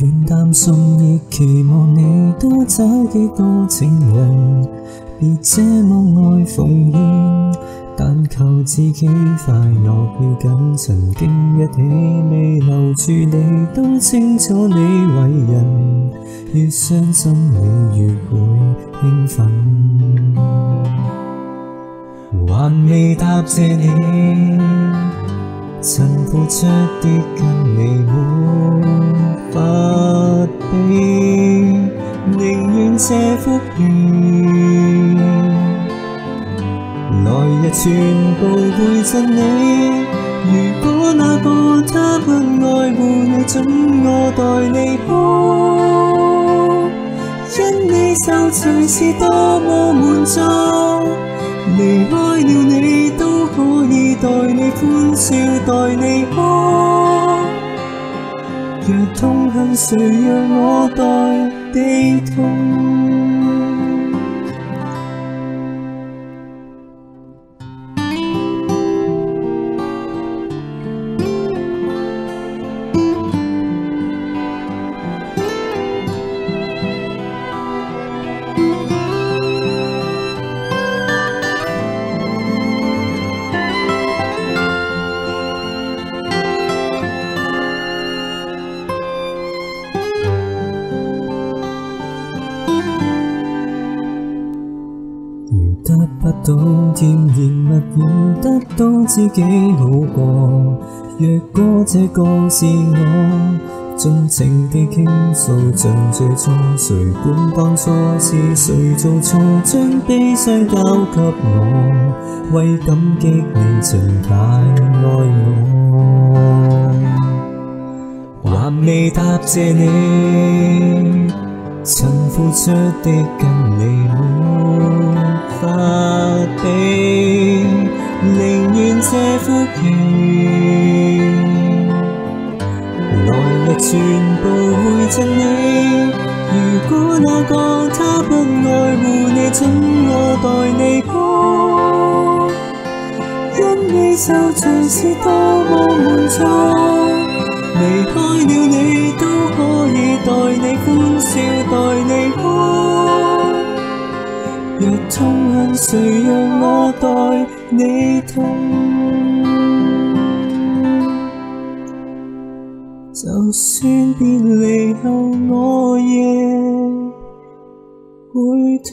願淡送亦期望你多找幾個情人，別這麼愛奉獻，但求自己快樂要緊。曾經一起未留住你，都清楚你為人，越傷心你越會興奮。還未答謝你，曾付出的跟你沒法比，寧願這福氣來日全部會贈你。如果那個他不愛護你，怎我待你好？因你受隨是多麼滿足，離開了你都可以待你歡笑，待你好。若痛恨誰讓我代你痛？得不到甜言蜜語，得到知己好過。若果這個是我盡情地傾訴，像最初，誰管當初是誰做錯，將悲傷交給我，為感激你盡太愛我。還未答謝你，曾付出的跟你沒法比，寧願這福氣來日全部會贈你。如果那個他不愛護你，怎我待你好？因你受隨是多麼滿足，離開了你都可以待你歡笑，待你好。若痛恨誰讓我代你痛？就算別離後我也會痛。